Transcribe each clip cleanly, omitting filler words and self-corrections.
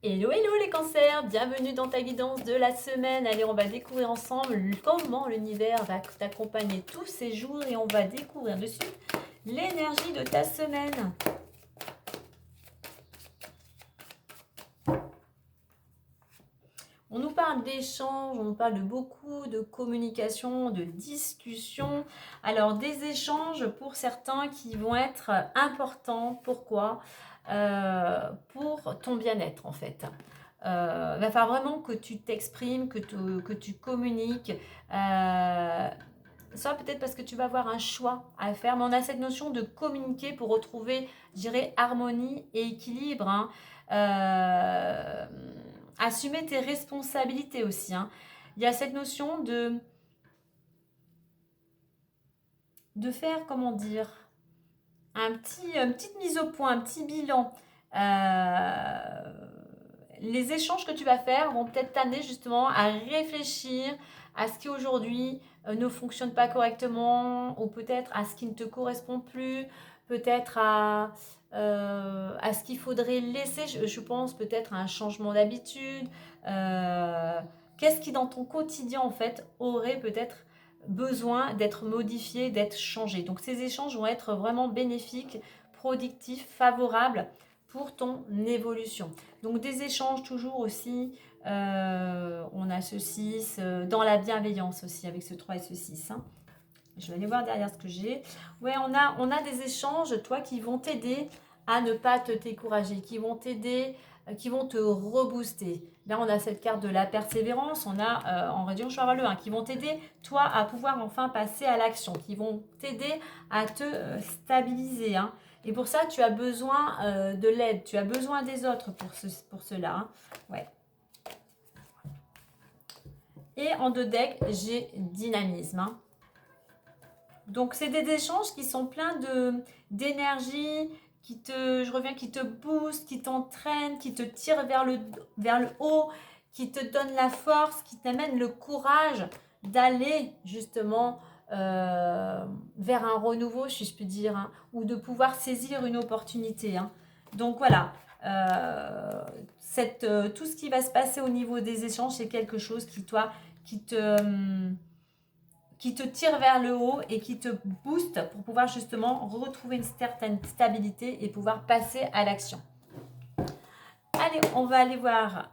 Hello, hello les cancers, bienvenue dans ta guidance de la semaine. Allez, on va découvrir ensemble comment l'univers va t'accompagner tous ces jours et on va découvrir dessus l'énergie de ta semaine. On nous parle d'échanges, on nous parle de beaucoup de communication, de discussion. Alors des échanges pour certains qui vont être importants. Pourquoi pour ton bien-être en fait. Va falloir vraiment que tu t'exprimes, que tu communiques. Soit peut-être parce que tu vas avoir un choix à faire, mais on a cette notion de communiquer pour retrouver, je dirais, harmonie et équilibre. Hein. Assumer tes responsabilités aussi. Hein. Il y a cette notion de faire, comment dire, une petite mise au point, un petit bilan. Les échanges que tu vas faire vont peut-être t'amener justement à réfléchir à ce qui aujourd'hui ne fonctionne pas correctement ou peut-être à ce qui ne te correspond plus, peut-être à ce qu'il faudrait laisser, je pense peut-être à un changement d'habitude. Qu'est-ce qui dans ton quotidien en fait aurait peut-être besoin d'être modifié, d'être changé. Donc ces échanges vont être vraiment bénéfiques, productifs, favorables pour ton évolution. Donc des échanges toujours aussi, on a ce 6, dans la bienveillance aussi avec ce 3 et ce 6. Hein. Je vais aller voir derrière ce que j'ai. Ouais, on a des échanges, toi, qui vont t'aider à ne pas te décourager, qui vont t'aider, qui vont te rebooster. Là, on a cette carte de la persévérance, on a en Rédition Cheval 1, qui vont t'aider, toi, à pouvoir enfin passer à l'action, qui vont t'aider à te stabiliser. Hein. Et pour ça, tu as besoin de l'aide, tu as besoin des autres pour cela. Hein. Ouais. Et en 2 decks, j'ai dynamisme. Hein. Donc, c'est des échanges qui sont pleins d'énergie, qui te boostent, qui t'entraînent, qui te tirent vers le haut, qui te donnent la force, qui t'amènent le courage d'aller justement vers un renouveau, si je peux dire, hein, ou de pouvoir saisir une opportunité. Hein. Donc voilà, tout ce qui va se passer au niveau des échanges, c'est quelque chose qui te tire vers le haut et qui te booste pour pouvoir justement retrouver une certaine stabilité et pouvoir passer à l'action. Allez, on va aller voir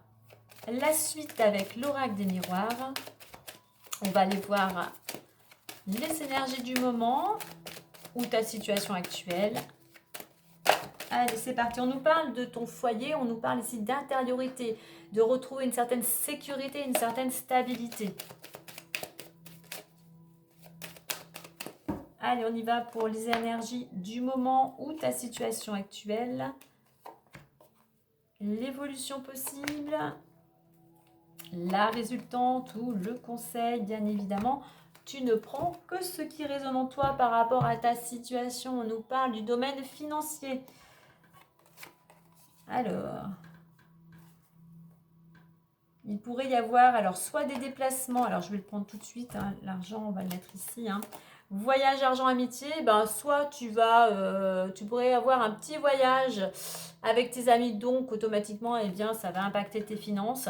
la suite avec l'oracle des miroirs. On va aller voir les énergies du moment ou ta situation actuelle. Allez, c'est parti. On nous parle de ton foyer, on nous parle ici d'intériorité, de retrouver une certaine sécurité, une certaine stabilité. Allez, on y va pour les énergies du moment ou ta situation actuelle. L'évolution possible, la résultante ou le conseil, bien évidemment. Tu ne prends que ce qui résonne en toi par rapport à ta situation. On nous parle du domaine financier. Alors, il pourrait y avoir alors soit des déplacements, alors je vais le prendre tout de suite, hein, l'argent, on va le mettre ici, hein. Voyage, argent, amitié, ben, soit tu pourrais avoir un petit voyage avec tes amis, donc automatiquement, eh bien, ça va impacter tes finances.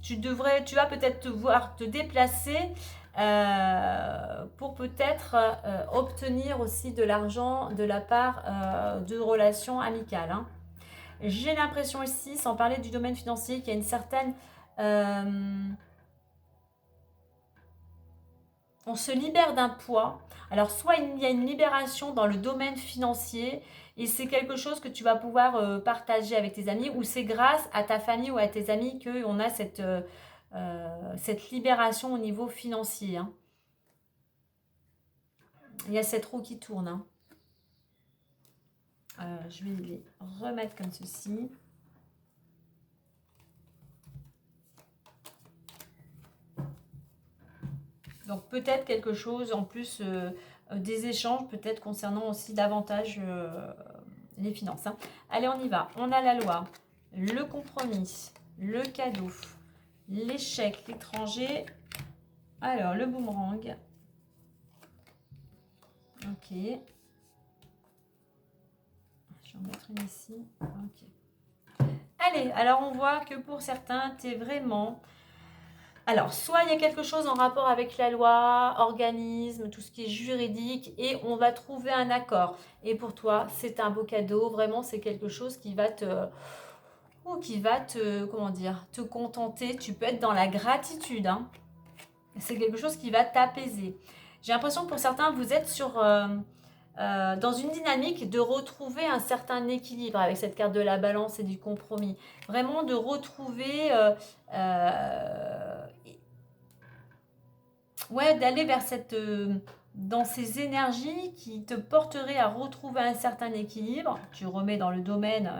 Tu vas peut-être te déplacer pour peut-être obtenir aussi de l'argent de la part de relations amicales. Hein. J'ai l'impression ici, sans parler du domaine financier, qu'il y a une certaine... on se libère d'un poids. Alors, soit il y a une libération dans le domaine financier et c'est quelque chose que tu vas pouvoir partager avec tes amis ou c'est grâce à ta famille ou à tes amis qu'on a cette libération au niveau financier. Hein. Il y a cette roue qui tourne. Hein. Je vais les remettre comme ceci. Donc peut-être quelque chose en plus des échanges, peut-être concernant aussi davantage les finances. Hein. Allez, on y va. On a la loi, le compromis, le cadeau, l'échec, l'étranger. Alors, le boomerang. Ok. Je vais en mettre une ici. Ok. Allez, alors on voit que pour certains, tu es vraiment... Alors, soit il y a quelque chose en rapport avec la loi, organisme, tout ce qui est juridique, et on va trouver un accord. Et pour toi, c'est un beau cadeau. Vraiment, c'est quelque chose qui va comment dire, te contenter. Tu peux être dans la gratitude, hein. C'est quelque chose qui va t'apaiser. J'ai l'impression que pour certains, vous êtes dans une dynamique de retrouver un certain équilibre avec cette carte de la balance et du compromis. Vraiment de retrouver... ouais, d'aller vers dans ces énergies qui te porteraient à retrouver un certain équilibre. Tu remets dans le domaine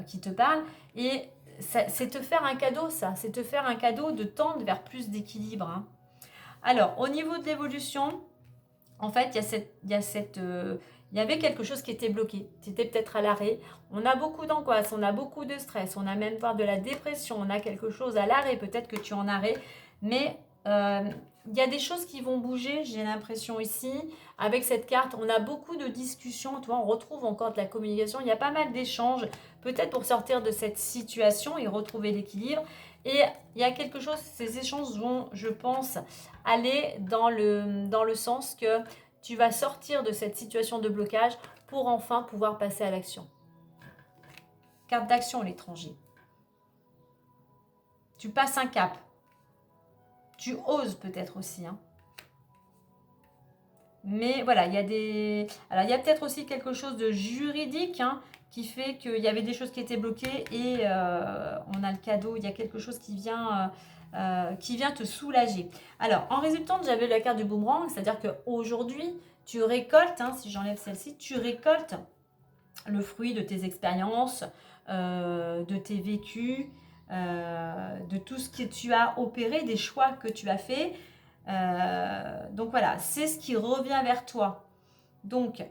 qui te parle. Et c'est te faire un cadeau, ça. C'est te faire un cadeau de tendre vers plus d'équilibre, hein. Alors, au niveau de l'évolution, en fait, il y avait quelque chose qui était bloqué. Tu étais peut-être à l'arrêt. On a beaucoup d'angoisse, on a beaucoup de stress, on a même voire de la dépression, on a quelque chose à l'arrêt. Peut-être que tu es en arrêt, mais il y a des choses qui vont bouger, j'ai l'impression ici. Avec cette carte, on a beaucoup de discussions. Tu vois, on retrouve encore de la communication. Il y a pas mal d'échanges, peut-être pour sortir de cette situation et retrouver l'équilibre. Et il y a quelque chose, ces échanges vont, je pense, aller dans le sens que tu vas sortir de cette situation de blocage pour enfin pouvoir passer à l'action. Carte d'action, l'étranger. Tu passes un cap. Tu oses peut-être aussi, hein. Mais voilà, il y a des... Alors, il y a peut-être aussi quelque chose de juridique, hein, qui fait qu'il y avait des choses qui étaient bloquées et on a le cadeau. Il y a quelque chose qui vient te soulager. Alors, en résultante, j'avais la carte du boomerang, c'est-à-dire qu'aujourd'hui, tu récoltes, hein, si j'enlève celle-ci, tu récoltes le fruit de tes expériences, de tes vécus, de tout ce que tu as opéré, des choix que tu as fait. Donc voilà, c'est ce qui revient vers toi. Donc,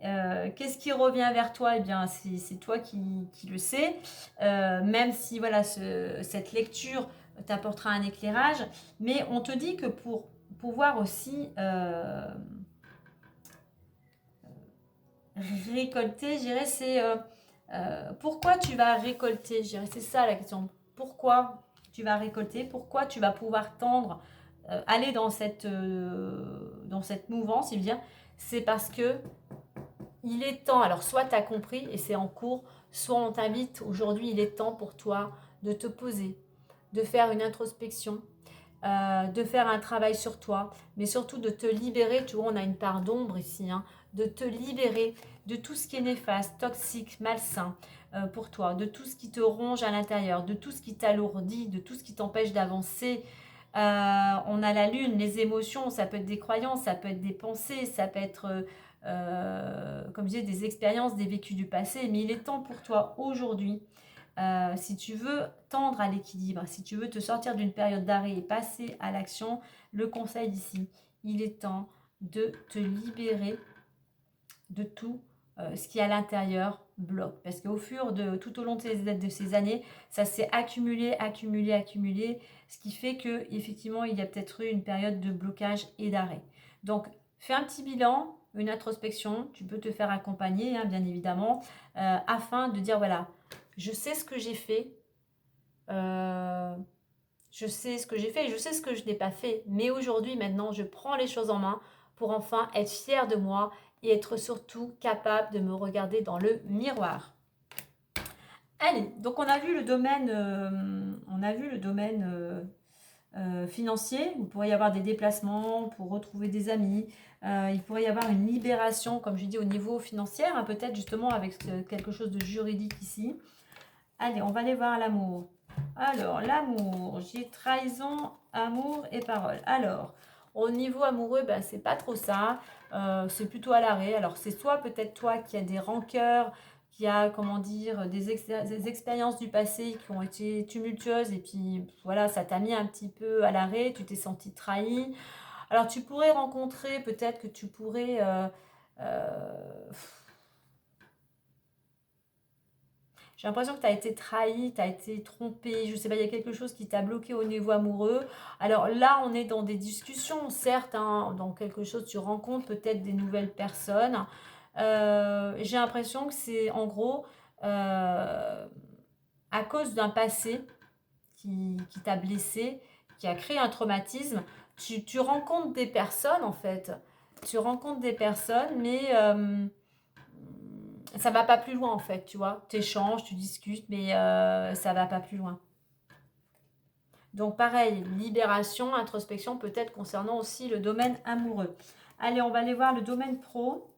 qu'est-ce qui revient vers toi? Eh bien, c'est toi qui le sais. Même si voilà, cette lecture t'apportera un éclairage, mais on te dit que pour pouvoir aussi récolter, je dirais, c'est pourquoi tu vas récolter, je dirais, c'est ça la question. Pourquoi tu vas récolter? Pourquoi tu vas pouvoir tendre, aller dans cette mouvance, il veut dire, c'est parce que il est temps, alors soit tu as compris et c'est en cours, soit on t'invite, aujourd'hui il est temps pour toi de te poser, de faire une introspection, de faire un travail sur toi, mais surtout de te libérer, tu vois, on a une part d'ombre ici, hein, de te libérer de tout ce qui est néfaste, toxique, malsain pour toi, de tout ce qui te ronge à l'intérieur, de tout ce qui t'alourdit, de tout ce qui t'empêche d'avancer. On a la lune, les émotions, ça peut être des croyances, ça peut être des pensées, ça peut être, comme je disais, des expériences, des vécus du passé, mais il est temps pour toi aujourd'hui, si tu veux tendre à l'équilibre, si tu veux te sortir d'une période d'arrêt et passer à l'action, le conseil d'ici, il est temps de te libérer de tout ce qui à l'intérieur bloque. Parce qu'au fur de tout au long de ces années, ça s'est accumulé, accumulé, accumulé, ce qui fait que effectivement il y a peut-être eu une période de blocage et d'arrêt. Donc fais un petit bilan, une introspection, tu peux te faire accompagner, hein, bien évidemment, afin de dire voilà, je sais ce que j'ai fait, je sais ce que j'ai fait et je sais ce que je n'ai pas fait. Mais aujourd'hui, maintenant, je prends les choses en main pour enfin être fière de moi et être surtout capable de me regarder dans le miroir. Allez, donc on a vu le domaine, financier. Vous pourriez y avoir des déplacements pour retrouver des amis. Il pourrait y avoir une libération, comme je dis, au niveau financier, hein, peut-être justement avec quelque chose de juridique ici. Allez, on va aller voir l'amour. Alors, l'amour, j'ai trahison, amour et parole. Alors, au niveau amoureux, ben, c'est pas trop ça. C'est plutôt à l'arrêt. Alors, c'est soit peut-être toi qui as des rancœurs, qui a, comment dire, des expériences du passé qui ont été tumultueuses et puis voilà, ça t'a mis un petit peu à l'arrêt, tu t'es senti trahi. Alors, tu pourrais rencontrer, peut-être que tu pourrais... j'ai l'impression que tu as été trahi, tu as été trompé, je sais pas, il y a quelque chose qui t'a bloqué au niveau amoureux. Alors là, on est dans des discussions, certes, hein, dans quelque chose, tu rencontres peut-être des nouvelles personnes, J'ai l'impression que c'est en gros à cause d'un passé qui t'a blessé, qui a créé un traumatisme. Tu rencontres des personnes en fait. Tu rencontres des personnes, mais ça va pas plus loin en fait, tu vois. Tu échanges, tu discutes, mais ça va pas plus loin. Donc pareil, libération, introspection, peut-être concernant aussi le domaine amoureux. Allez, on va aller voir le domaine pro.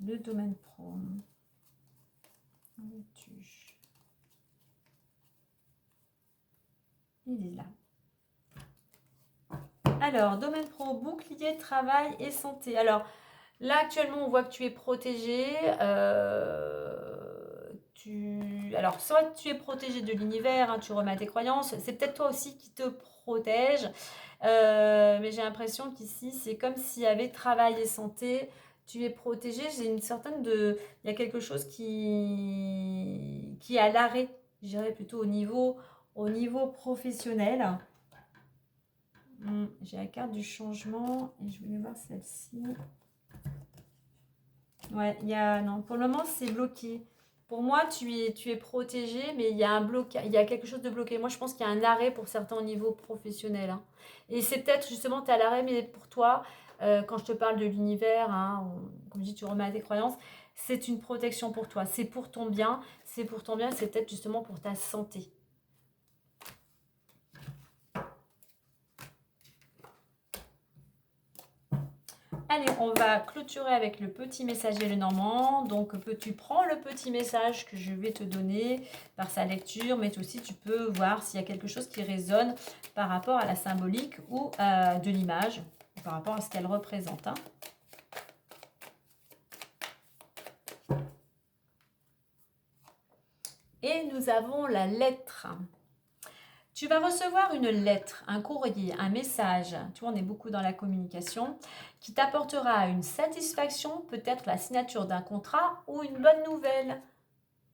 Le domaine pro. Où es-tu? Il est là. Alors, domaine pro, bouclier, travail et santé. Alors, là, actuellement, on voit que tu es protégé. Alors, soit tu es protégé de l'univers, hein, tu remets tes croyances. C'est peut-être toi aussi qui te protège. Mais j'ai l'impression qu'ici, c'est comme s'il y avait travail et santé. Tu es protégé. J'ai une certaine de... Il y a quelque chose qui est à l'arrêt. Je dirais plutôt au niveau professionnel. J'ai la carte du changement et je voulais voir celle-ci. Ouais, non, pour le moment, c'est bloqué. Pour moi, tu es protégé, mais il y a un blocage, il y a quelque chose de bloqué. Moi, je pense qu'il y a un arrêt pour certains au niveau professionnel, hein. Et c'est peut-être justement, tu es à l'arrêt, mais pour toi, quand je te parle de l'univers, hein, comme je dis, tu remets à tes croyances, c'est une protection pour toi. C'est pour ton bien. C'est pour ton bien, c'est peut-être justement pour ta santé. Allez, on va clôturer avec le petit messager Lenormand. Donc, tu prends le petit message que je vais te donner par sa lecture, mais aussi tu peux voir s'il y a quelque chose qui résonne par rapport à la symbolique ou de l'image, par rapport à ce qu'elle représente, hein. Et nous avons la lettre. Tu vas recevoir une lettre, un courrier, un message, tu vois, on est beaucoup dans la communication, qui t'apportera une satisfaction, peut-être la signature d'un contrat ou une bonne nouvelle.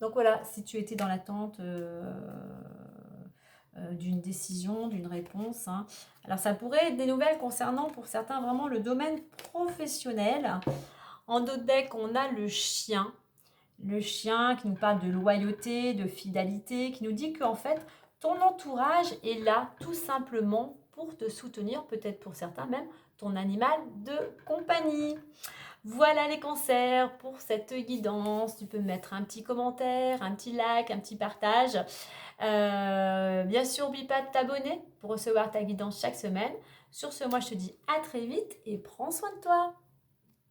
Donc voilà, si tu étais dans l'attente d'une décision, d'une réponse, hein. Alors ça pourrait être des nouvelles concernant pour certains vraiment le domaine professionnel. En d'autres decks, on a le chien. Le chien qui nous parle de loyauté, de fidélité, qui nous dit qu'en fait, ton entourage est là tout simplement pour te soutenir, peut-être pour certains même, ton animal de compagnie. Voilà les cancers pour cette guidance. Tu peux mettre un petit commentaire, un petit like, un petit partage. Bien sûr, n'oublie pas de t'abonner pour recevoir ta guidance chaque semaine. Sur ce, moi je te dis à très vite et prends soin de toi.